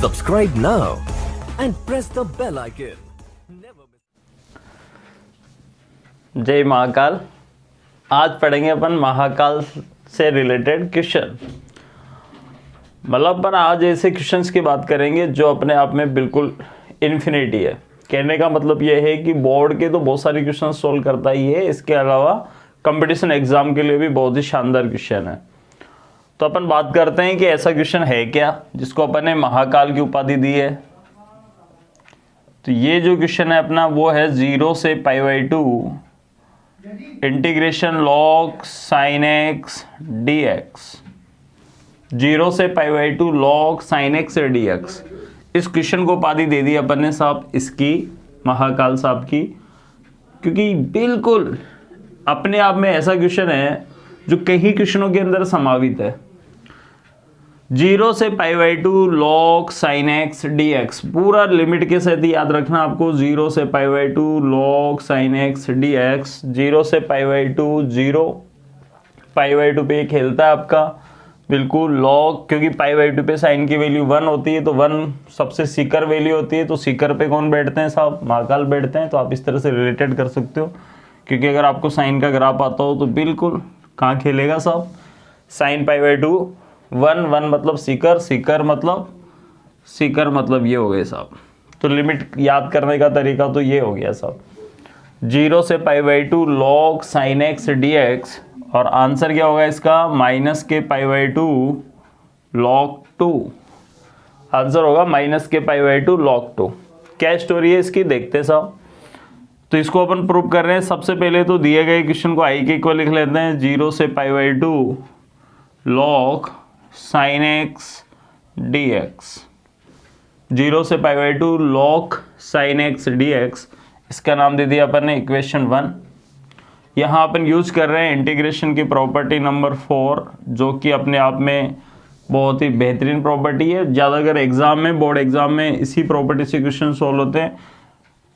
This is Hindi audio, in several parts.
Subscribe now and press the bell icon. Never miss. जय महाकाल। आज पढ़ेंगे अपन महाकाल से रिलेटेड क्वेश्चन। मतलब अपन आज ऐसे क्वेश्चंस की बात करेंगे जो अपने आप में बिल्कुल इन्फिनिटी है। कहने का मतलब ये है कि बोर्ड के तो बहुत सारे क्वेश्चन सोल्व करता ही है, इसके अलावा कंपटीशन एग्जाम के लिए भी बहुत ही शानदार क्वेश्चन है। तो अपन बात करते हैं कि ऐसा क्वेश्चन है क्या जिसको अपन ने महाकाल की उपाधि दी है। तो ये जो क्वेश्चन है अपना वो है 0 से π/2 integration log sin x dx। 0 से π/2 log sin x dx। इस क्वेश्चन को उपाधि दे दी अपन ने साहब इसकी, महाकाल साहब की, क्योंकि बिल्कुल अपने आप में ऐसा क्वेश्चन है जो कई क्वेश्चनों के अंदर समावित है। 0 से π/2 log sin x dx पूरा लिमिट के साथ याद रखना आपको। 0 से π/2 log sin x dx। 0 से π/2 0 π/2 पे खेलता है आपका बिल्कुल log, क्योंकि π/2 पे साइन की वैल्यू 1 होती है तो 1 सबसे सीकर वैल्यू होती है। तो सीकर पे कौन बैठते हैं साहब? महाकाल बैठते हैं। तो आप इस तरह से रिलेटेड कर सकते हो, क्योंकि अगर आपको साइन का ग्राफ आता हो तो बिल्कुल कहाँ खेलेगा साहब? साइन π/2 1 मतलब सीकर, सीकर मतलब ये हो गए साहब। तो लिमिट याद करने का तरीका तो ये हो गया साहब, 0 से π/2 log sin x dx। और आंसर क्या होगा इसका? -π/2 log 2। आंसर होगा -π/2 log 2। क्या स्टोरी है इसकी देखते हैं साहब। तो इसको अपन प्रूव कर रहे हैं। सबसे पहले तो दिए गए क्वेश्चन को i के इक्वल लिख लेते हैं। 0 से π/2 log sin x dx। 0 से π/2 log sin x dx, इसका नाम दे दिया अपन ने इक्वेशन 1। यहाँ अपन यूज कर रहे हैं इंटीग्रेशन की प्रॉपर्टी नंबर 4, जो कि अपने आप में बहुत ही बेहतरीन प्रॉपर्टी है। ज़्यादातर एग्जाम में, बोर्ड एग्जाम में इसी प्रॉपर्टी से क्वेश्चन सोल्व होते हैं।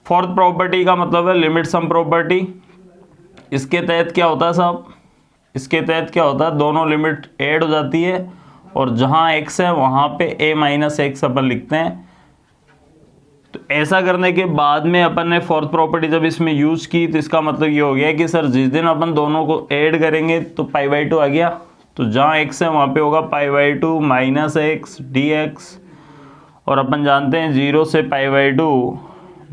फोर्थ प्रॉपर्टी का मतलब है लिमिट सम प्रॉपर्टी। इसके तहत क्या होता है साहब? इसके तहत क्या होता है? दोनों लिमिट ऐड हो जाती है और जहाँ x है वहाँ पे a-x अपन लिखते हैं। तो ऐसा करने के बाद में अपन ने फोर्थ प्रॉपर्टी जब इसमें यूज की तो इसका मतलब ये हो गया कि सर जिस दिन अपन दोनों को ऐड करेंगे तो π/2 आ गया। तो जहाँ x है वहाँ पे होगा π/2 -x dx। और अपन जानते हैं 0 से π/2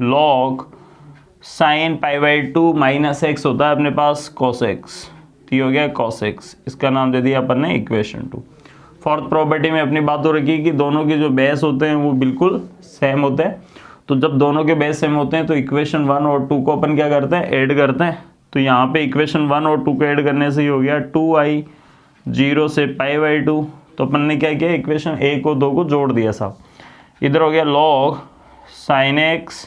log sin π/2 -x होता है अपने पास cos x। तो ये हो गया cos x। इसका नाम दे दिया अपन ने इक्वेशन 2। फोर्थ प्रॉपर्टी में अपनी बात हो रखी कि दोनों के जो बेस होते हैं वो बिल्कुल सेम होते हैं। तो जब दोनों के बेस सेम होते हैं तो इक्वेशन 1 और 2 को अपन क्या करते हैं? ऐड करते हैं। तो यहाँ पे इक्वेशन 1 और 2 को ऐड करने से ही हो गया 2i 0 से π/2। तो अपन ने क्या किया? इक्वेशन 1 और 2 को जोड़ दिया साहब। इधर हो गया log sin x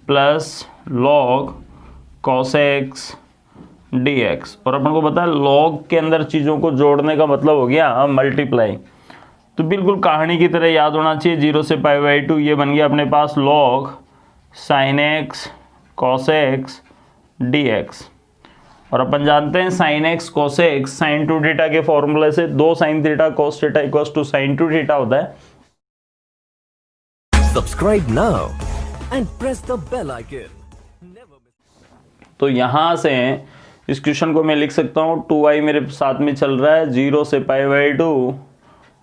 plus log cos x dx। और अपन को पता है log के अंदर चीज़ों को जोड़ने का मतलब हो गया मल्टीप्लाई। तो बिल्कुल कहानी की तरह याद होना चाहिए। 0 से π/2 ये बन गया अपने पास log sin x cos x dx। और अपन जानते हैं sin x cos x sin 2θ के फॉर्मूले से 2 sin θ cos θ = sin 2θ होता है। Subscribe now and press the bell icon. Never miss. तो यहाँ से इस क्वेश्चन को मैं लिख सकता हूँ 2i मेरे साथ में चल रहा है। 0 से π/2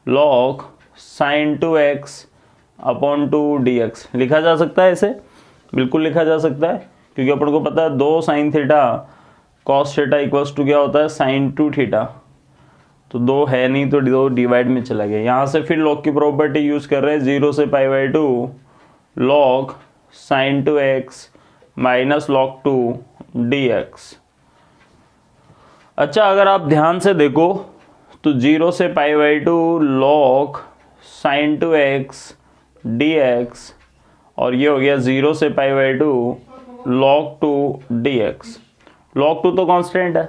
log sin 2x upon 2 dx लिखा जा सकता है। ऐसे बिल्कुल लिखा जा सकता है, क्योंकि अपन को पता है 2 sin θ cos θ = क्या होता है? sin 2θ। तो 2 है नहीं तो 2 डिवाइड में चला गया। यहाँ से फिर log की प्रॉपर्टी यूज कर रहे हैं। 0 से π/2 log sin 2x -log 2 dx। अच्छा, अगर आप ध्यान से देखो तो 0 से π/2 log sin 2x dx और ये हो गया 0 से π/2 log 2 dx। log 2 तो कांस्टेंट है,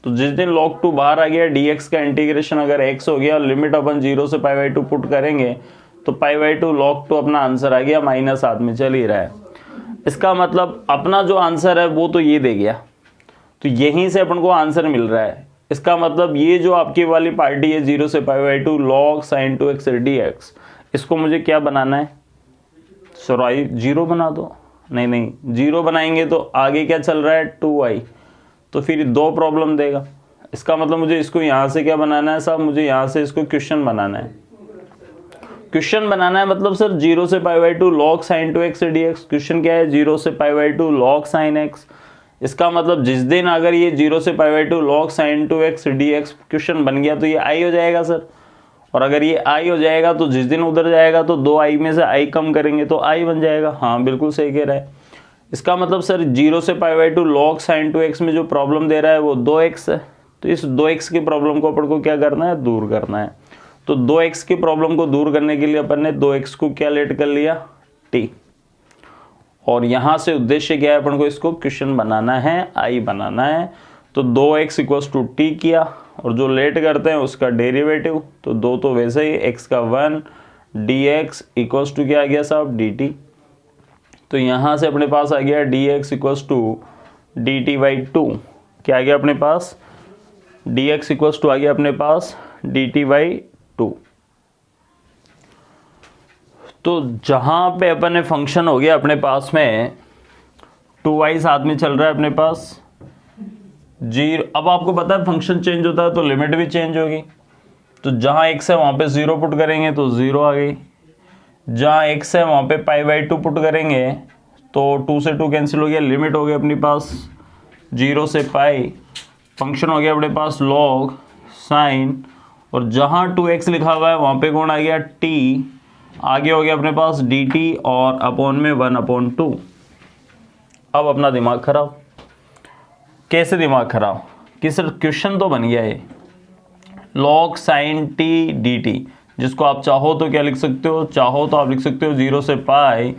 तो जिस दिन log 2 बाहर आ गया dx का इंटीग्रेशन अगर x हो गया, लिमिट अपन 0 से π/2 पुट करेंगे तो π/2 log 2 अपना आंसर आ गया -7 में चल ही रहा है। इसका मतलब अपना जो आंसर है वो तो ये दे गया, तो यहीं से अपन को आंसर मिल रहा है। इसका मतलब ये जो आपकी वाली पार्टी है 0 से π/2 log sin 2x dx, इसको मुझे क्या बनाना है, सॉरी 0 बना दो, नहीं 0 बनाएंगे तो आगे क्या चल रहा है 2i, तो फिर 2 प्रॉब्लम देगा। इसका मतलब मुझे इसको यहाँ से क्या बनाना है साहब, मुझे यहाँ से इसको क्वेश्चन बनाना है। क्वेश्चन बनाना है मतलब सर 0 से π/2 log sin 2x dx। Question क्या है, 0 से π/2 log sin x। इसका मतलब जिस दिन अगर ये 0 से π/2 log sin 2x dx question बन गया तो ये i हो जाएगा सर। और अगर ये i हो जाएगा तो जिस दिन उधर जाएगा तो 2i में से i कम करेंगे तो i बन जाएगा। हाँ बिल्कुल सही कह रहा है। इसका मतलब सर 0 से π/2 log sin 2x में जो प्रॉब्लम दे रहा है वो 2x है, तो इस 2x की प्रॉब्लम को अपन को क्या करना है, दूर करना है। तो 2x की प्रॉब्लम को दूर करने के लिए अपन ने 2x को क्या लेट कर लिया, t, और यहाँ से उद्देश्य क्या है, अपन को इसको क्वेश्चन बनाना है, i बनाना है। तो 2x = t किया, और जो लेट करते हैं उसका डेरिवेटिव, तो 2 तो वैसे ही, x का 1 dx = क्या आ गया साहब, dt। तो यहाँ से अपने पास आ गया dx = dt/2। क्या आ गया अपने पास, dx = आ गया अपने पास dt/2। तो जहाँ पे अपन ने फंक्शन हो गया अपने पास में 2i साथ में चल रहा है अपने पास 0। अब आपको पता है फंक्शन चेंज होता है तो लिमिट भी चेंज होगी। तो जहाँ x है वहाँ पे 0 पुट करेंगे तो 0 आ गई, जहाँ x है वहाँ पे π/2 पुट करेंगे तो 2 से 2 कैंसिल हो गया, लिमिट हो गई अपने पास 0 से π, फंक्शन हो गया अपने पास log sin, और जहाँ 2x लिखा हुआ है वहाँ पे कौन आ गया, t, आगे हो गया अपने पास dt और अपॉन में 1/2। अब अपना दिमाग खराब, कैसे दिमाग खराब कि सर क्वेश्चन तो बन गया है log sin t dt, जिसको आप चाहो तो क्या लिख सकते हो, चाहो तो आप लिख सकते हो 0 से π,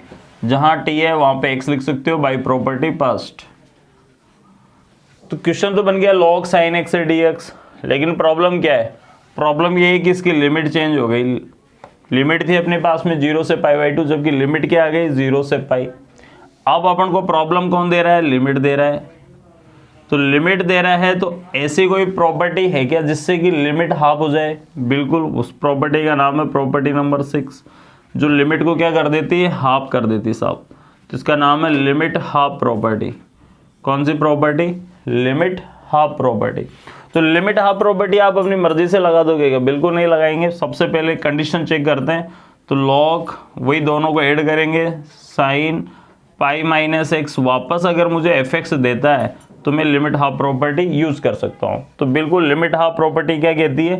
जहाँ t है वहाँ पे x लिख सकते हो बाई प्रॉपर्टी पास्ट। तो क्वेश्चन तो बन गया log sin x dx, लेकिन प्रॉब्लम क्या है, प्रॉब्लम ये है कि इसकी लिमिट चेंज हो गई। लिमिट थी अपने पास में 0 से π/2, जबकि लिमिट क्या आ गई 0 से π। अब अपन को प्रॉब्लम कौन दे रहा है, लिमिट दे रहा है। तो लिमिट दे रहा है तो ऐसी कोई प्रॉपर्टी है क्या जिससे कि लिमिट हाफ हो जाए, बिल्कुल उस प्रॉपर्टी का नाम है प्रॉपर्टी नंबर 6, जो लिमिट को क्या कर देती है, हाफ कर देती है साहब। तो इसका नाम है लिमिट हाफ प्रॉपर्टी। कौन सी प्रॉपर्टी, लिमिट हाफ प्रॉपर्टी। तो लिमिट हाफ प्रॉपर्टी आप अपनी मर्जी से लगा दोगे क्या, बिल्कुल नहीं लगाएंगे। सबसे पहले कंडीशन चेक करते हैं, तो log वही दोनों को ऐड करेंगे, sin π - x वापस अगर मुझे fx देता है तो मैं लिमिट हाफ प्रॉपर्टी यूज कर सकता हूँ। तो बिल्कुल लिमिट हाफ प्रॉपर्टी क्या कहती है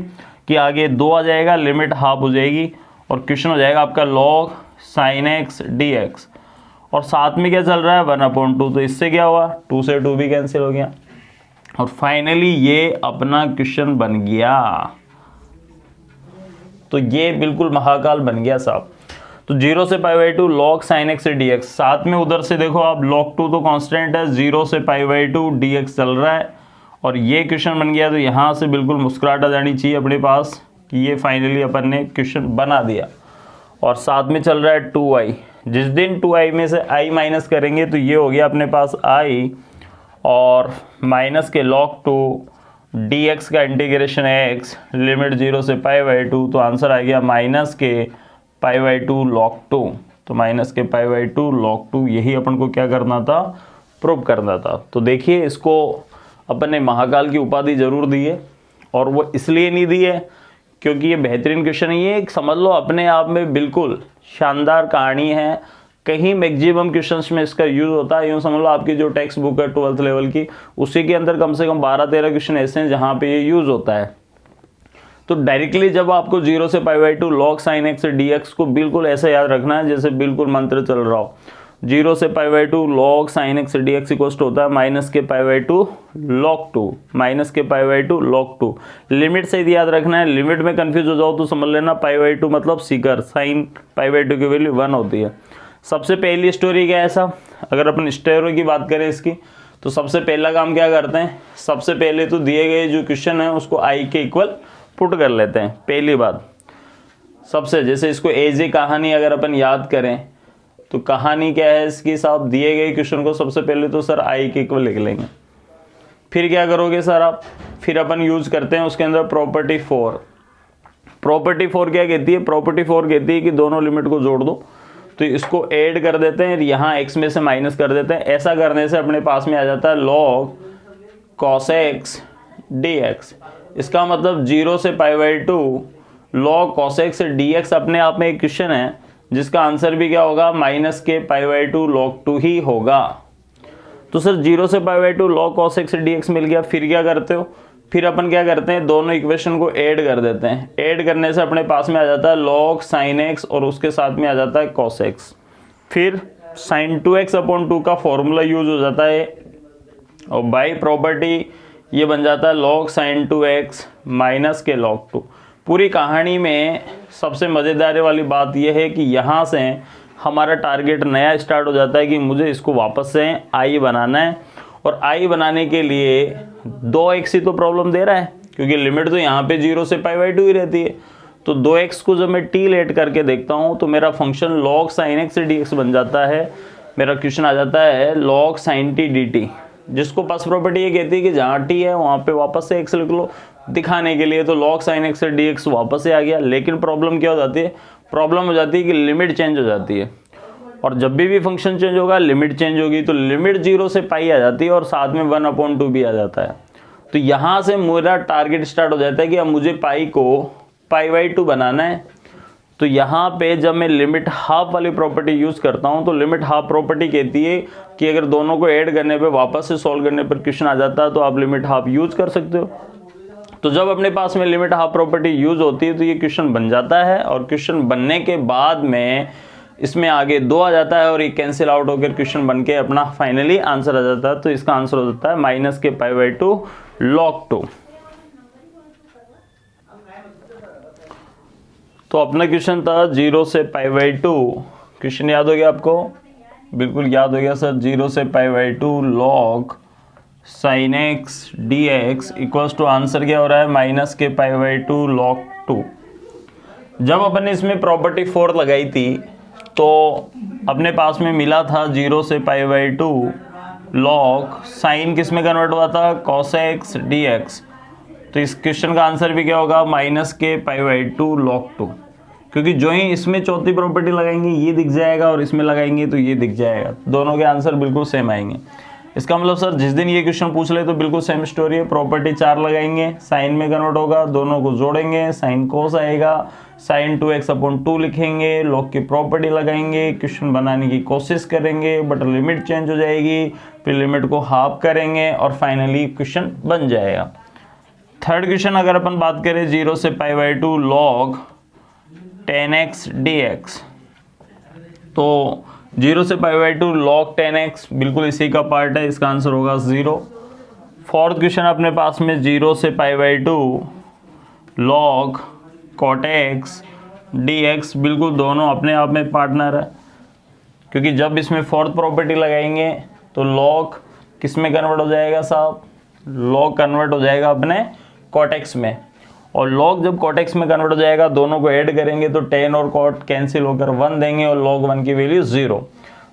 कि आगे 2 आ जाएगा, लिमिट हाफ हो जाएगी और क्वेश्चन हो जाएगा आपका log sin x dx, और साथ में क्या चल रहा है 1/2। तो इससे क्या हुआ, 2 से 2 भी कैंसिल हो गया, और फाइनली ये अपना क्वेश्चन बन गया। तो ये बिल्कुल महाकाल बन गया साहब। तो 0 से π/2 log sin x dx, साथ में उधर से देखो आप log 2 तो कांस्टेंट है, 0 से π/2 dx चल रहा है, और ये क्वेश्चन बन गया। तो यहाँ से बिल्कुल मुस्कुराहट आ जानी चाहिए अपने पास कि ये फाइनली अपन ने क्वेश्चन बना दिया। और साथ में चल रहा है 2i, जिस दिन 2i में से i माइनस करेंगे तो ये हो गया अपने पास i, और माइनस के log 2 dx का इंटीग्रेशन x, लिमिट 0 से π/2, तो आंसर आ गया माइनस के π/2 log 2। तो माइनस के π/2 log 2, यही अपन को क्या करना था, प्रूव करना था। तो देखिए इसको अपन ने महाकाल की उपाधि जरूर दी है, और वो इसलिए नहीं दी है क्योंकि ये बेहतरीन क्वेश्चन है। ये समझ लो अपने आप में बिल्कुल शानदार कहानी है, कहीं मैक्सिमम क्वेश्चंस में इसका यूज होता है। यूँ समझ लो आपकी जो टेक्स्ट बुक है 12th लेवल की, उसी के अंदर कम से कम 12-13 क्वेश्चन ऐसे हैं जहाँ पे ये यूज होता है। तो डायरेक्टली जब आपको 0 से π/2 log sin x dx को बिल्कुल ऐसे याद रखना है जैसे बिल्कुल मंत्र चल रहा हो। 0 से π/2 log sin x dx equal होता है माइनस के π/2 log 2, माइनस के π/2 log 2। लिमिट से यदि याद रखना है, लिमिट में कंफ्यूज हो जाओ तो समझ लेना π/2 मतलब सीकर, sin π/2 की वैल्यू 1 होती है। सबसे पहली स्टोरी क्या है ऐसा, अगर अपन स्टोरी की बात करें इसकी, तो सबसे पहला काम क्या करते हैं, सबसे पहले तो दिए गए जो क्वेश्चन है उसको i के इक्वल पुट कर लेते हैं। पहली बात सबसे, जैसे इसको एज ए कहानी अगर अपन याद करें तो कहानी क्या है इसकी साहब, दिए गए क्वेश्चन को सबसे पहले तो सर i के इक्वल लिख लेंगे। फिर क्या करोगे सर आप, फिर अपन यूज करते हैं उसके अंदर प्रॉपर्टी 4। प्रॉपर्टी 4 क्या कहती है? प्रॉपर्टी 4 कहती है कि दोनों लिमिट को जोड़ दो, तो इसको ऐड कर देते हैं, यहाँ x में से माइनस कर देते हैं। ऐसा करने से अपने पास में आ जाता है log cos x dx। इसका मतलब 0 से π/2 log cos x dx अपने आप में एक क्वेश्चन है जिसका आंसर भी क्या होगा? माइनस के π/2 log 2 ही होगा। तो सर 0 से π/2 log cos x dx मिल गया, फिर क्या करते हो? फिर अपन क्या करते हैं, दोनों इक्वेशन को ऐड कर देते हैं। ऐड करने से अपने पास में आ जाता है log sin x और उसके साथ में आ जाता है cos x। फिर sin 2x/2 का फॉर्मूला यूज हो जाता है और बाई प्रॉपर्टी ये बन जाता है log sin 2x माइनस के log 2। पूरी कहानी में सबसे मज़ेदार वाली बात यह है कि यहाँ से हमारा टारगेट नया स्टार्ट हो जाता है कि मुझे इसको वापस से i बनाना है, और i बनाने के लिए 2x ही तो प्रॉब्लम दे रहा है, क्योंकि लिमिट तो यहाँ पे 0 से π/2 ही रहती है। तो 2x को जब मैं t लेट करके देखता हूँ तो मेरा function log sin x dx बन जाता है। मेरा क्वेश्चन आ जाता है log sin t dt, जिसको पास प्रॉपर्टी ये कहती है कि जहाँ t है वहाँ पे वापस से x लिख लो दिखाने के लिए। तो log sin x dx वापस से आ गया। लेकिन प्रॉब्लम क्या हो जाती है? प्रॉब्लम हो जाती है कि लिमिट चेंज हो जाती है, और जब भी फंक्शन चेंज होगा लिमिट चेंज होगी, तो लिमिट 0 से पाई आ जाती है और साथ में 1/2 भी आ जाता है। तो यहाँ से मेरा टारगेट स्टार्ट हो जाता है कि अब मुझे पाई को π/2 बनाना है। तो यहाँ पे जब मैं लिमिट हाफ वाली प्रॉपर्टी यूज़ करता हूँ तो लिमिट हाफ प्रॉपर्टी कहती है कि अगर दोनों को ऐड करने पे वापस से सॉल्व करने पर क्वेश्चन आ जाता है तो आप लिमिट हाफ यूज़ कर सकते हो। तो जब अपने पास में लिमिट हाफ प्रॉपर्टी यूज़ होती है तो ये क्वेश्चन बन जाता है, और क्वेश्चन बनने के बाद में इसमें आगे 2 आ जाता है और ये कैंसिल आउट होकर क्वेश्चन बन के अपना फाइनली आंसर आ जाता है। तो इसका आंसर हो जाता है माइनस के π/2 log 2। तो अपना क्वेश्चन था 0 से π/2। क्वेश्चन याद हो गया आपको? बिल्कुल याद हो गया सर। 0 से π/2 log sin x dx equals to answer क्या हो रहा है? माइनस के π/2 log 2। जब अपन ने इसमें प्रॉपर्टी 4 लगाई थी तो अपने पास में मिला था 0 से π/2 log साइन किस में कन्वर्ट हुआ था? cos x dx। तो इस क्वेश्चन का आंसर भी क्या होगा? माइनस के π/2 log 2, क्योंकि जो ही इसमें चौथी प्रॉपर्टी लगाएंगे ये दिख जाएगा और इसमें लगाएंगे तो ये दिख जाएगा। दोनों के आंसर बिल्कुल सेम आएंगे। इसका मतलब सर जिस दिन ये क्वेश्चन पूछ ले तो बिल्कुल सेम स्टोरी है। प्रॉपर्टी 4 लगाएंगे, साइन में कन्वर्ट होगा, दोनों को जोड़ेंगे, साइन कोस आएगा, साइन 2x/2 लिखेंगे, लॉग की प्रॉपर्टी लगाएंगे, क्वेश्चन बनाने की कोशिश करेंगे, बट लिमिट चेंज हो जाएगी, फिर लिमिट को हाफ करेंगे और फाइनली क्वेश्चन बन जाएगा। थर्ड क्वेश्चन अगर अपन बात करें 0 से π/2 log 10x dx, तो 0 से π/2 log 10x बिल्कुल इसी का पार्ट है, इसका आंसर होगा 0। फोर्थ क्वेश्चन अपने पास में 0 से π/2 log cot x dx, बिल्कुल दोनों अपने आप में पार्टनर है, क्योंकि जब इसमें फोर्थ प्रॉपर्टी लगाएंगे तो log किस में कन्वर्ट हो जाएगा साहब? log कन्वर्ट हो जाएगा अपने cot x में, और log जब cot x में कन्वर्ट हो जाएगा दोनों को ऐड करेंगे तो 10 और cot कैंसिल होकर 1 देंगे और log 1 की वैल्यू 0।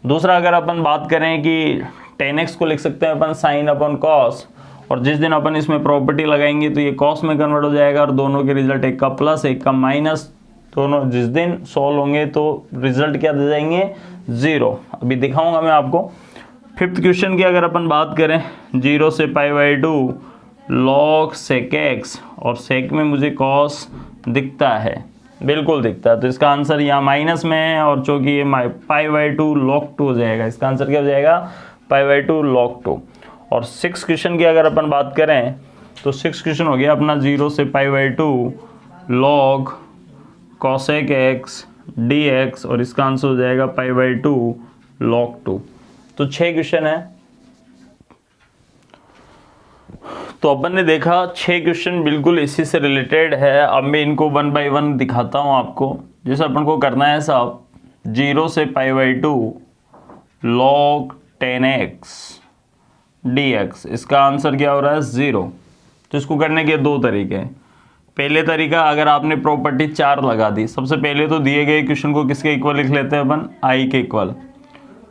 दूसरा अगर अपन बात करें कि 10x को लिख सकते हैं अपन साइन अपन कॉस, और जिस दिन अपन इसमें प्रॉपर्टी लगाएंगे तो ये कॉस में कन्वर्ट हो जाएगा और दोनों के रिजल्ट एक का प्लस एक का माइनस, दोनों जिस दिन सॉल्व होंगे तो रिजल्ट क्या दे जाएंगे? 0। अभी दिखाऊंगा मैं आपको। फिफ्थ क्वेश्चन की अगर अपन बात करें 0 से π/2 log sec x, और sec में मुझे cos दिखता है, बिल्कुल दिखता है, तो इसका आंसर यहाँ माइनस में है और चूँकि ये π/2 log 2 हो जाएगा। इसका आंसर क्या हो जाएगा? π/2 log 2। और 6 क्वेश्चन की अगर अपन बात करें तो 6 क्वेश्चन हो गया अपना 0 से π/2 log cosec x dx, और इसका आंसर हो जाएगा π/2 log 2। तो 6 क्वेश्चन है। तो अपन ने देखा 6 क्वेश्चन बिल्कुल इसी से रिलेटेड है। अब मैं इनको 1 बाय 1 दिखाता हूँ आपको। जैसे अपन को करना है साहब 0 से π/2 log 10x dx, इसका आंसर क्या हो रहा है? 0। तो इसको करने के 2 तरीके हैं। पहले तरीका, अगर आपने प्रॉपर्टी 4 लगा दी, सबसे पहले तो दिए गए क्वेश्चन को किसके इक्वल लिख लेते हैं अपन? i के इक्वल।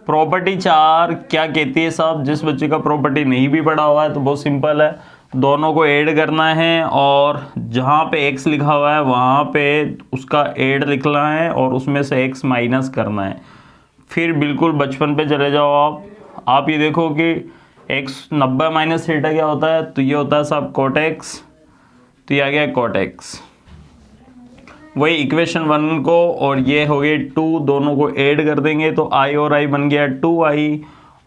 प्रॉपर्टी 4 क्या कहती है साहब? जिस बच्चे का प्रॉपर्टी नहीं भी पढ़ा हुआ है तो बहुत सिंपल है, दोनों को ऐड करना है और जहाँ पे x लिखा हुआ है वहाँ पे उसका ऐड लिखना है और उसमें से x माइनस करना है। फिर बिल्कुल बचपन पे चले जाओ आप ये देखो कि x 90 माइनस थीटा क्या होता है, तो ये होता है साहब कोट x, तो ये आ गया कोट x। वही इक्वेशन 1 को और ये हो गए 2, दोनों को ऐड कर देंगे तो i और i बन गया 2i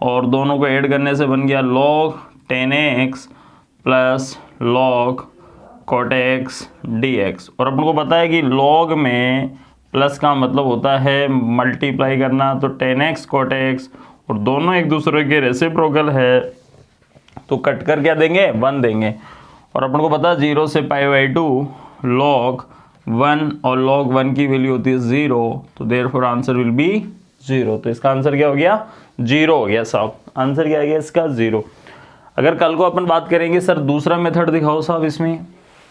और दोनों को ऐड करने से बन गया log 10x plus log cot x dx। और अपन को पता है कि log में प्लस का मतलब होता है मल्टीप्लाई करना, तो 10x cot x और दोनों एक दूसरे के रेसिप्रोकल है तो कट कर क्या देंगे 1 देंगे। और अपन को पता है 0 से π/2 log 1 और log 1 की वैल्यू होती है 0, तो देयरफॉर आंसर विल बी 0। तो इसका आंसर क्या हो गया 0 हो गया साहब। आंसर क्या आ गया इसका 0। अगर कल को अपन बात करेंगे सर दूसरा मेथड दिखाओ साहब इसमें,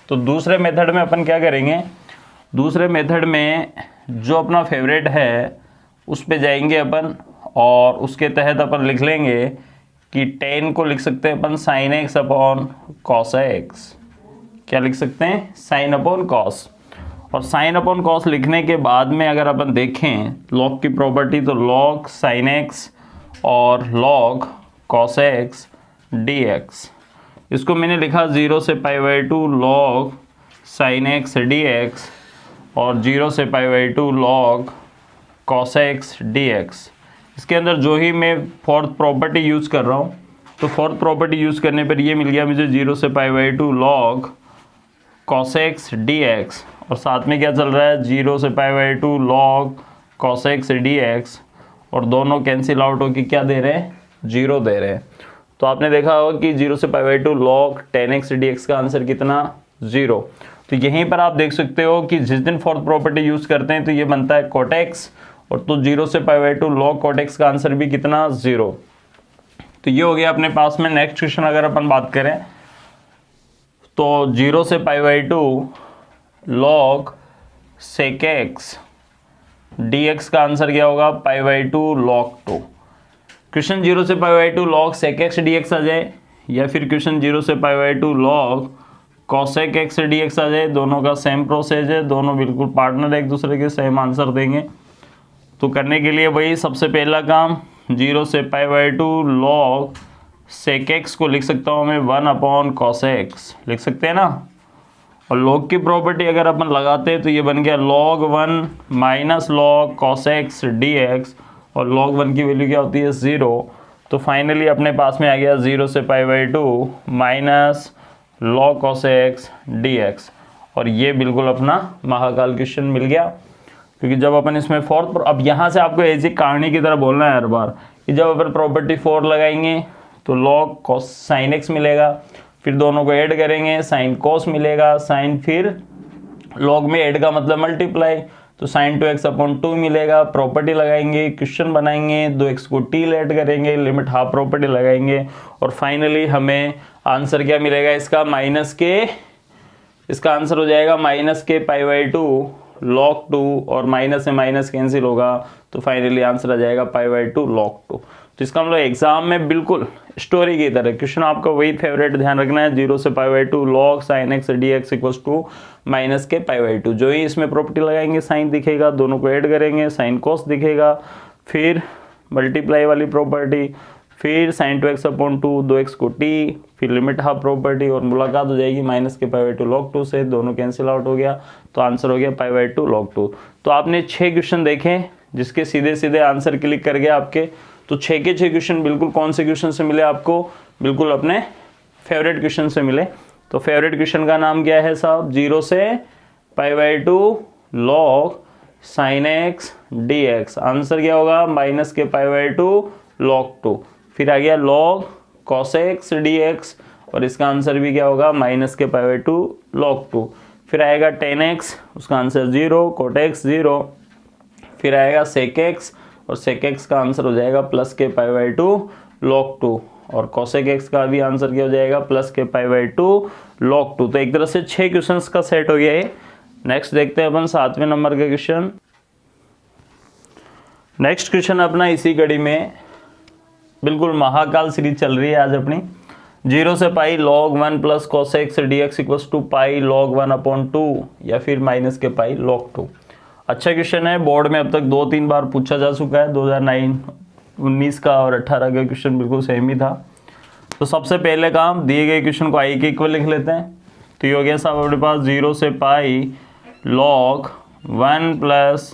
तो दूसरे मेथड में अपन क्या करेंगे, दूसरे मेथड में जो अपना फेवरेट है उस पे जाएंगे अपन और उसके तहत अपन लिख लेंगे कि 10 को लिख सकते हैं अपन sine x upon cos x. क्या लिख सकते हैं साइन अपॉन कॉस। और साइन अपॉन कॉस लिखने के बाद में अगर अपन देखें लॉग की प्रॉपर्टी, तो लॉग साइन एक्स और लॉग कॉस एक्स dx, इसको मैंने लिखा 0 से π/2 log sin x dx और 0 से π/2 log cos x dx। इसके अंदर जो ही मैं फोर्थ प्रॉपर्टी यूज़ कर रहा हूँ, तो फोर्थ प्रॉपर्टी यूज़ करने पर ये मिल गया मुझे 0 से π/2 log cos x dx और साथ में क्या चल रहा है 0 से π/2 log cos x dx और दोनों कैंसिल आउट होकर क्या दे रहे हैं 0 दे रहे हैं। तो आपने देखा होगा कि 0 से π/2 log 10x dx का आंसर कितना 0। तो यहीं पर आप देख सकते हो कि जिस दिन फोर्थ प्रॉपर्टी यूज़ करते हैं तो ये बनता है cot x और तो 0 से π/2 log cot x का आंसर भी कितना 0। तो ये हो गया अपने पास में। नेक्स्ट क्वेश्चन अगर अपन बात करें तो 0 से π/2 log sec x dx का आंसर क्या होगा π/2 log 2। क्वेश्चन 0 से π/2 log sec x dx आ जाए या फिर क्वेश्चन 0 से π/2 log cosec x dx आ जाए, दोनों का सेम प्रोसेस है, दोनों बिल्कुल पार्टनर एक दूसरे के सेम आंसर देंगे। तो करने के लिए वही सबसे पहला काम 0 से π/2 log sec x को लिख सकता हूँ मैं 1/cos x लिख सकते हैं ना। और log की प्रॉपर्टी अगर अपन लगाते हैं तो ये बन गया log 1 minus log cos x dx और log 1 की वैल्यू क्या होती है 0। तो फाइनली अपने पास में आ गया 0 से π/2 minus log cos x dx और ये बिल्कुल अपना महाकाल क्वेश्चन मिल गया। क्योंकि जब अपन इसमें फोर्थ, अब यहाँ से आपको ऐसी कहानी की तरह बोलना है हर बार कि जब अपन प्रॉपर्टी 4 लगाएंगे तो log cos sin x मिलेगा, फिर दोनों को ऐड करेंगे sin cos मिलेगा, sin फिर log में ऐड का मतलब मल्टीप्लाई, तो sin 2x/2 मिलेगा। प्रॉपर्टी लगाएंगे, क्वेश्चन बनाएंगे, 2x को t ऐड करेंगे, लिमिट हाफ प्रॉपर्टी लगाएंगे और फाइनली हमें आंसर क्या मिलेगा इसका माइनस के, इसका आंसर हो जाएगा माइनस के π/2 log 2 और माइनस से माइनस कैंसिल होगा तो फाइनली आंसर आ जाएगा π/2 log 2। तो इसका मतलब एग्जाम में बिल्कुल स्टोरी की तरह क्वेश्चन आपका वही फेवरेट ध्यान रखना है 0 से π/2 log sin x dx equals to minus के π/2। जो ही इसमें प्रॉपर्टी लगाएंगे साइन दिखेगा, दोनों को ऐड करेंगे sin cos दिखेगा, फिर मल्टीप्लाई वाली प्रॉपर्टी, फिर sin 2x/2 2x को t, फिर लिमिट हाफ प्रॉपर्टी और मुलाकात हो जाएगी माइनस के π/2 log 2 से, दोनों कैंसिल आउट हो गया तो आंसर हो गया π/2 log 2। तो आपने 6 क्वेश्चन देखे जिसके सीधे सीधे आंसर क्लिक कर गया आपके। तो 6 के 6 क्वेश्चन बिल्कुल कौन से क्वेश्चन से मिले आपको, बिल्कुल अपने फेवरेट क्वेश्चन से मिले। तो फेवरेट क्वेश्चन का नाम क्या है साहब 0 से π/2 log sin x dx, answer क्या होगा माइनस के π/2 log 2, फिर आ गया log cos x dx और इसका आंसर भी क्या होगा माइनस के π/2 log 2, फिर आएगा 10x उसका आंसर 0, cot x 0, फिर आएगा sec x और sec x का आंसर हो जाएगा प्लस के π/2 log 2 और cosec x का भी आंसर क्या हो जाएगा प्लस के π/2 log 2। तो एक तरह से 6 क्वेश्चंस का सेट हो गया है। नेक्स्ट देखते हैं अपन 7वें नंबर का क्वेश्चन। नेक्स्ट क्वेश्चन अपना इसी कड़ी में बिल्कुल महाकाल सीरीज चल रही है आज अपनी। 0 से pi log 1 plus cos x dx equals to pi log 1/2 या फिर माइनस के पाई log 2। अच्छा क्वेश्चन है, बोर्ड में अब तक 2-3 बार पूछा जा चुका है। 2019 का और 18 का क्वेश्चन बिल्कुल सेम ही था। तो सबसे पहले काम, दिए गए क्वेश्चन को आई के इक्वल लिख लेते हैं। तो ये हो गया साहब अपने पास 0 से pi log 1 plus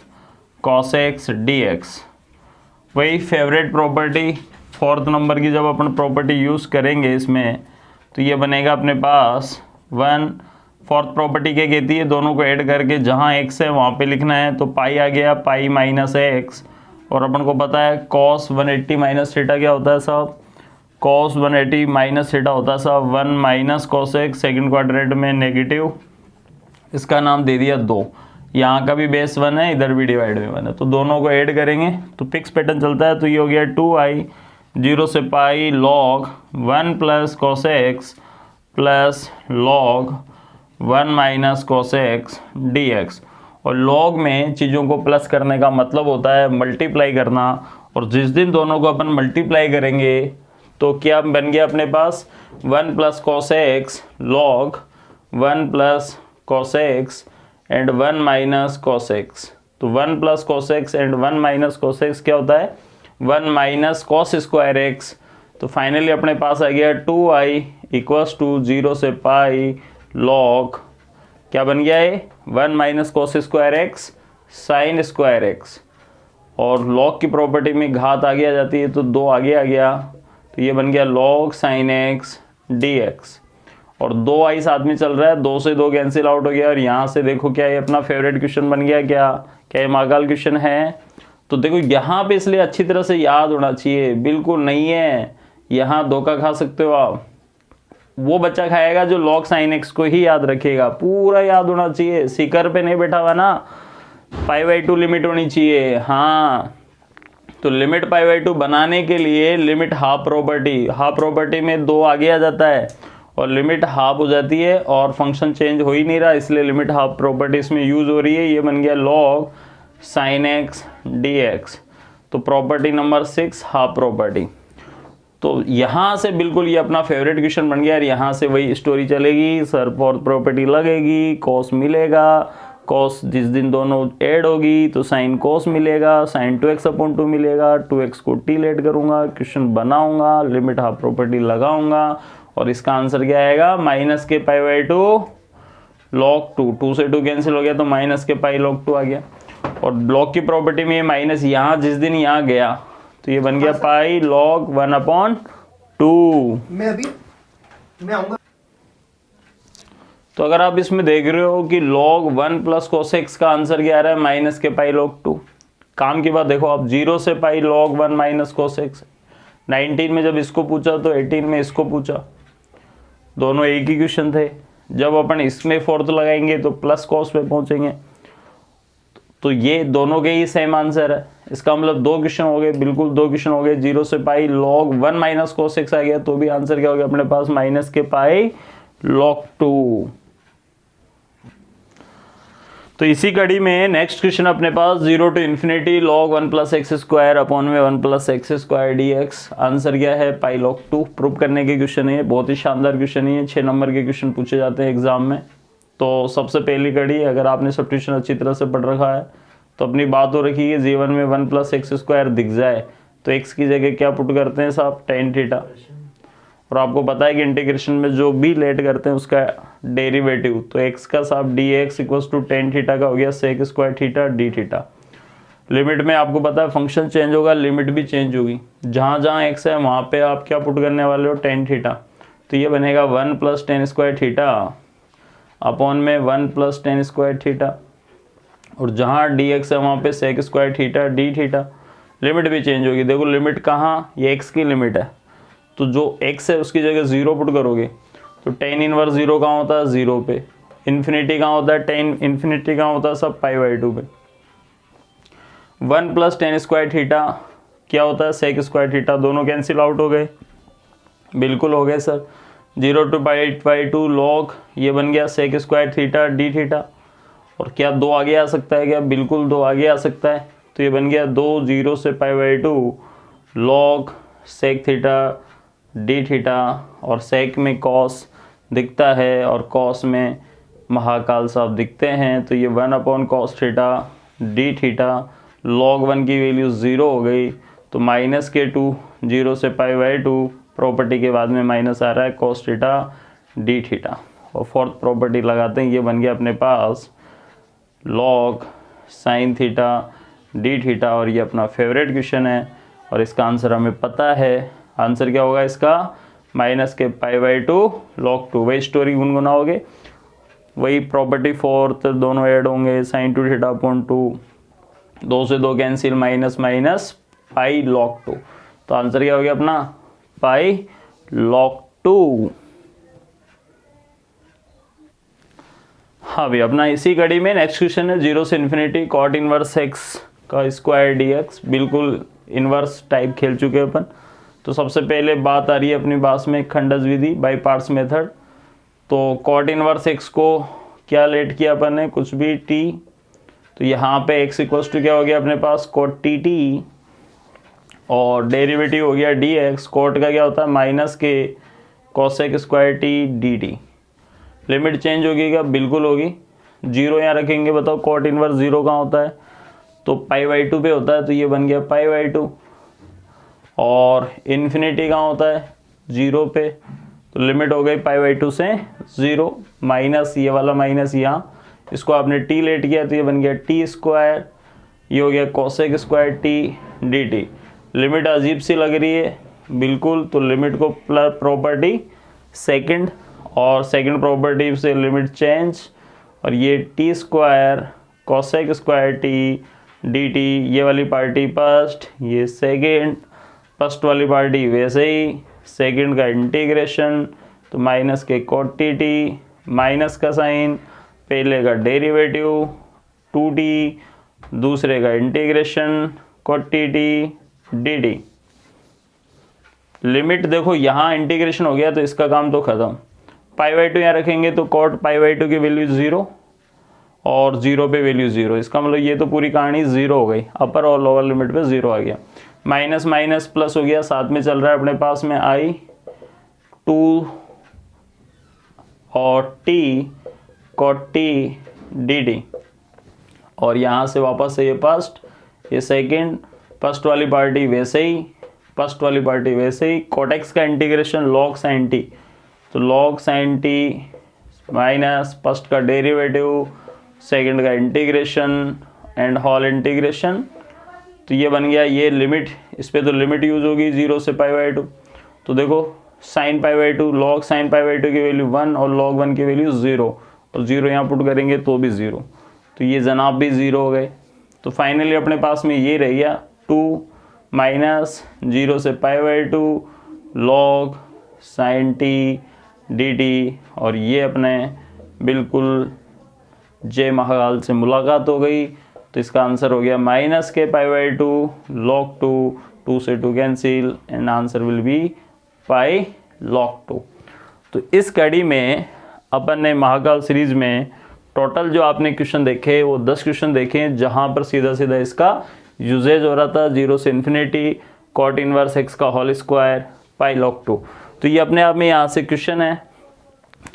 cos x dx। वही फेवरेट प्रॉपर्टी, फोर्थ नंबर की जब अपन प्रॉपर्टी यूज़ करेंगे इसमें, तो ये बनेगा अपने पास 1। फोर्थ प्रॉपर्टी क्या कहती है, दोनों को ऐड करके जहाँ x है वहाँ पे लिखना है। तो पाई आ गया, पाई माइनस x, और अपन को पता है cos 180 माइनस थीटा क्या होता है साहब, cos 180 माइनस थीटा होता है साहब 1 minus cos x, second quadrant में नेगेटिव, इसका नाम दे दिया 2। यहाँ का भी बेस 1 है, इधर भी डिवाइड में 1 है, तो दोनों को ऐड करेंगे तो फिक्स पैटर्न चलता है। तो ये हो गया 2i 0 से pi log 1 plus cos x plus log 1 minus cos x dx। और log में चीज़ों को प्लस करने का मतलब होता है मल्टीप्लाई करना, और जिस दिन दोनों को अपन मल्टीप्लाई करेंगे तो क्या बन गया अपने पास 1 plus cos x log 1 plus cos x and 1 minus cos x। तो 1 plus cos x and 1 minus cos x क्या होता है, 1 माइनस cos स्क्वायर x। तो फाइनली अपने पास आ गया 2i इक्वल्स टू 0 से पाई log, क्या बन गया है 1 minus cos square x sine square x। और log की प्रॉपर्टी में घात आगे आ जाती है तो 2 आगे आ गया, तो ये बन गया log साइन x dx। और 2i साथ में चल रहा है, 2 से 2 कैंसिल आउट हो गया। और यहाँ से देखो क्या ये अपना फेवरेट क्वेश्चन बन गया, क्या ये महाकाल क्वेश्चन है। तो देखो यहाँ पे इसलिए अच्छी तरह से याद होना चाहिए, बिल्कुल नहीं है यहाँ धोखा खा सकते हो आप। वो बच्चा खाएगा जो log साइन x को ही याद रखेगा, पूरा याद होना चाहिए, सीकर पे नहीं बैठा हुआ ना। π/2 लिमिट होनी चाहिए, हाँ। तो लिमिट π/2 बनाने के लिए लिमिट हाफ प्रॉपर्टी में 2 आगे आ जाता है और लिमिट हाफ हो जाती है और फंक्शन चेंज हो ही नहीं रहा, इसलिए लिमिट हाफ प्रॉपर्टी इसमें यूज हो रही है। ये बन गया log साइन x dx। तो प्रॉपर्टी नंबर 6 हाफ प्रॉपर्टी। तो यहाँ से बिल्कुल ये अपना फेवरेट क्वेश्चन बन गया और यहाँ से वही स्टोरी चलेगी, सर फोर्थ प्रॉपर्टी लगेगी, cos मिलेगा, cos जिस दिन दोनों ऐड होगी तो साइन cos मिलेगा, साइन 2x/2 मिलेगा, 2x को t लेट करूँगा, क्वेश्चन बनाऊँगा, लिमिट हाफ प्रॉपर्टी लगाऊँगा और इसका आंसर क्या आएगा माइनस के π/2 log 2। 2 से 2 कैंसिल हो गया तो माइनस के पाई log 2 आ गया। और ब्लॉक की प्रॉपर्टी में ये माइनस यहाँ जिस दिन यहाँ गया तो ये बन गया पाई log 1/2। मैं आऊंगा। तो अगर आप इसमें देख रहे हो कि log 1 प्लस cos x का आंसर क्या आ रहा है माइनस के पाई log 2। काम की बात देखो आप, 0 से pi log 1 minus cos x। 19 में जब इसको पूछा तो 18 में इसको पूछा, दोनों एक ही क्वेश्चन थे। जब अपन इसमें फोर्थ लगाएंगे तो प्लस cos पे पहुंचेंगे, तो ये दोनों के ही सेम आंसर है। इसका मतलब 2 क्वेश्चन हो गए, बिल्कुल 2 क्वेश्चन हो गए। 0 से pi log 1 minus cos x आ गया तो भी आंसर क्या हो गया अपने पास माइनस के पाई log 2। तो इसी कड़ी में नेक्स्ट क्वेश्चन अपने पास 0 to infinity log 1 plus x square upon में 1 plus x square dx। Answer क्या है पाई log 2। प्रूव करने के क्वेश्चन है, बहुत ही शानदार क्वेश्चन है। 6 नंबर के क्वेश्चन पूछे जाते हैं एग्जाम में। तो सबसे पहली कड़ी, अगर आपने सब्स्टिट्यूशन अच्छी तरह से पढ़ रखा है तो अपनी बात हो रखी है g1 में 1 प्लस एक्स स्क्वायर दिख जाए तो x की जगह क्या पुट करते हैं साहब tan थीटा। और आपको पता है कि इंटीग्रेशन में जो भी लेट करते हैं उसका डेरिवेटिव, तो x का साहब dx equals to tan theta का हो गया sec square theta d theta. Limit में आपको पता है फंक्शन चेंज होगा, लिमिट भी चेंज होगी। जहाँ जहाँ x है वहाँ पे आप क्या पुट करने वाले हो tan थीटा। तो ये बनेगा 1 plus tan square theta upon में 1 प्लस tan स्क्वायर थीटा, और जहाँ dx है वहाँ पे sec square theta d theta. Limit भी चेंज होगी, देखो लिमिट कहाँ, ये x की लिमिट है तो जो x है उसकी जगह 0 पुट करोगे तो tan इनवर्स 0 कहाँ होता है 0 पे, इन्फिनिटी कहाँ होता है tan इन्फिनिटी कहाँ होता है सब π/2 पे। 1 प्लस tan स्क्वायर थीटा क्या होता है sec स्क्वायर थीटा, दोनों कैंसिल आउट हो गए, बिल्कुल हो गए सर। 0 टू π/2 log ये बन गया sec square theta d theta. और क्या 2 आगे आ सकता है क्या, बिल्कुल 2 आगे आ सकता है। तो ये बन गया 2 0 से π/2 log sec theta d theta और सेक में कॉस दिखता है और कॉस में महाकाल साहब दिखते हैं, तो ये 1/cos theta D theta log 1 की वैल्यू 0 हो गई, तो -k2 0 से π/2 प्रॉपर्टी के बाद में माइनस आ रहा है cos थीटा डी थीटा। और फोर्थ प्रॉपर्टी लगाते हैं, ये बन गया अपने पास log sin theta D theta, और ये अपना फेवरेट क्वेश्चन है और इसका आंसर हमें पता है। आंसर क्या होगा इसका? -k π/2 log 2। वही स्टोरी गुनगुनाओगे, वही प्रॉपर्टी फोर्थ दोनों ऐड होंगे, sin 2 थीटा अपॉन 2, 2 से 2 cancel, minus minus pi log 2। तो आंसर क्या हो गया अपना? पाई log 2। हाँ भाई, अपना इसी कड़ी में नेक्स्ट क्वेश्चन है 0 से इन्फिनिटी cot इनवर्स x का स्क्वायर dx। बिल्कुल इनवर्स टाइप खेल चुके हैं अपन। तो सबसे पहले बात आ रही है अपनी पास में खंडस विधि बाई पार्ट्स मेथड। तो cot इनवर्स x को क्या लेट किया अपन ने? कुछ भी t, तो यहाँ पे x इक्वल्स टू क्या हो गया अपने पास? cot tt, और डेरिवेटिव हो गया dx। cot का क्या होता है? -k cosec square t dt। Limit change होगी क्या? बिल्कुल होगी। 0 यहाँ रखेंगे, बताओ cot इनवर्स 0 कहाँ होता है? तो π/2 पे होता है, तो ये बन गया π/2। और इन्फिनिटी कहाँ होता है? 0 पे, तो लिमिट हो गई π/2 से 0, माइनस ये वाला माइनस यहाँ, इसको आपने t लेट किया तो ये बन गया t स्क्वायर, ये हो गया cosec square t dt। Limit अजीब सी लग रही है बिल्कुल, तो लिमिट को प्रॉपर्टी सेकंड, और सेकंड प्रॉपर्टी से लिमिट चेंज, और ये t square cosec square t dt, ये वाली पार्टी फर्स्ट, ये सेकंड, फर्स्ट वाली पार्टी वैसे ही, सेकंड का इंटीग्रेशन, तो -k cot tt, माइनस का साइन, पहले का डेरिवेटिव 2t, दूसरे का integration cot tt dt। Limit देखो यहाँ इंटीग्रेशन हो गया तो इसका काम तो खत्म। π/2 यहाँ रखेंगे तो cot π/2 की वैल्यू 0 और 0 पे वैल्यू 0, इसका मतलब ये तो पूरी कहानी 0 हो गई। अपर और लोअर लिमिट पे 0 आ गया। माइनस माइनस प्लस हो गया, साथ में चल रहा है अपने पास में i 2 और t cot t dt, और यहाँ से वापस से ये फर्स्ट, ये सेकंड, फर्स्ट वाली पार्टी वैसे ही, फर्स्ट वाली पार्टी वैसे ही, cot x का इंटीग्रेशन log sin t, तो log sin t minus first का डेरिवेटिव, सेकंड का इंटीग्रेशन एंड होल इंटीग्रेशन, तो ये बन गया ये लिमिट। इस पे तो लिमिट यूज होगी 0 से π/2। तो देखो sin π/2, log sin π/2 की वैल्यू 1 और log 1 की वैल्यू 0, और 0 यहाँ पुट करेंगे तो भी 0, तो ये जनाब भी 0 हो गए। तो फाइनली अपने पास में ये रह गया 2 माइनस 0 से π/2 log sin t dt, और ये अपने बिल्कुल जय महाकाल से मुलाकात हो गई। तो इसका आंसर हो गया -k π/2 log 2, 2 से 2 cancel, and answer will be pi log 2। तो इस कड़ी में अपन ने महाकाल सीरीज में टोटल जो आपने क्वेश्चन देखे वो 10 क्वेश्चन देखे, जहाँ पर सीधा सीधा इसका यूजेज हो रहा था 0 से इन्फिनिटी cot इनवर्स x का होल स्क्वायर पाई log 2। तो ये अपने आप में यहाँ से क्वेश्चन है,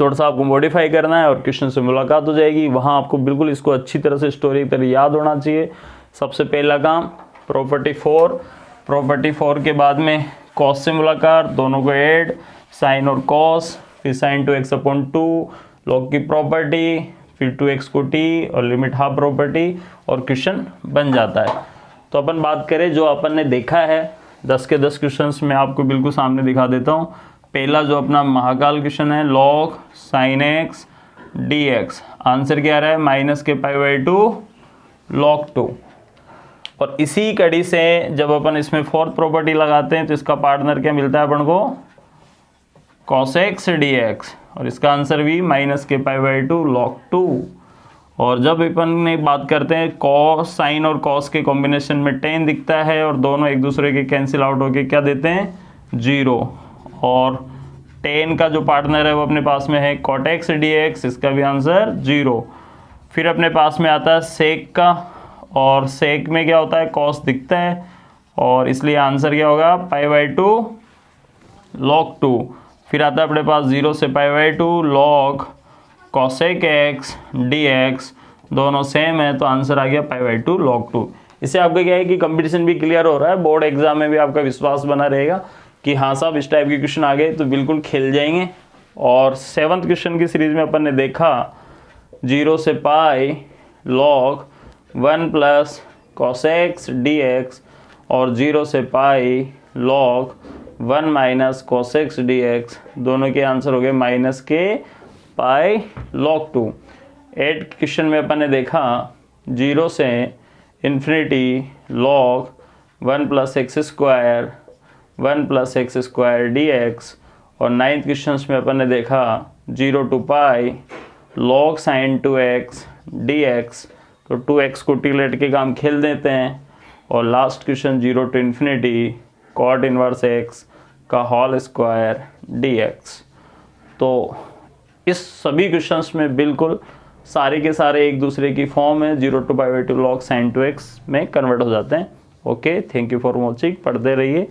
थोड़ा सा आपको मॉडिफाई करना है और क्वेश्चन से मुलाकात हो जाएगी। वहाँ आपको बिल्कुल इसको अच्छी तरह से स्टोरी की तरह याद होना चाहिए। सबसे पहला काम प्रॉपर्टी 4, प्रॉपर्टी 4 के बाद में कॉस से मुलाकात, दोनों को ऐड, साइन और कॉस, फिर sin 2x अपॉन 2, लॉग की प्रॉपर्टी, फिर 2x को t और लिमिट हाफ प्रॉपर्टी, और क्वेश्चन बन जाता है। तो अपन बात करें जो अपन ने देखा है 10 के 10 क्वेश्चंस मैं आपको बिल्कुल सामने दिखा देता हूँ। पहला जो अपना महाकाल क्वेश्चन है log sin x dx, answer क्या आ रहा है? -k π/2 log 2। और इसी कड़ी से जब अपन इसमें फोर्थ प्रॉपर्टी लगाते हैं तो इसका पार्टनर क्या मिलता है अपन को? cos x dx, और इसका आंसर भी -k π/2 log 2। और जब अपन ने बात करते हैं cos साइन और cos के कॉम्बिनेशन में tan दिखता है और दोनों एक दूसरे के कैंसिल आउट होके क्या देते हैं? 0। और tan का जो पार्टनर है वो अपने पास में है cot x dx, इसका भी आंसर 0। फिर अपने पास में आता है sec का, और sec में क्या होता है? cos दिखता है, और इसलिए आंसर क्या होगा? π/2 log 2। फिर आता है अपने पास 0 से π/2 log cosec x dx, दोनों सेम है तो आंसर आ गया π/2 log 2। इससे आपका क्या है कि कंपटीशन भी क्लियर हो रहा है, बोर्ड एग्जाम में भी आपका विश्वास बना रहेगा कि हाँ साहब इस टाइप के क्वेश्चन आ गए तो बिल्कुल खेल जाएंगे। और 7th क्वेश्चन की सीरीज में अपन ने देखा 0 से pi log 1 plus cosec dx और 0 से pi log 1 minus cosec dx, दोनों के आंसर हो गए माइनस के पाई log 2। 8th क्वेश्चन में अपन ने देखा 0 से infinity log 1 plus x square 1 plus x square dx और 9th क्वेश्चन में अपन ने देखा 0 to pi log sin 2x dx, तो 2x को टिलेट के काम खेल देते हैं। और last question 0 to infinity cot inverse x का होल स्क्वायर dx। तो इस सभी क्वेश्चंस में बिल्कुल सारे के सारे एक दूसरे की फॉर्म है, 0 टू π/2 log sin 2x में कन्वर्ट हो जाते हैं। Okay, thank you for watching, पढ़ते रहिए।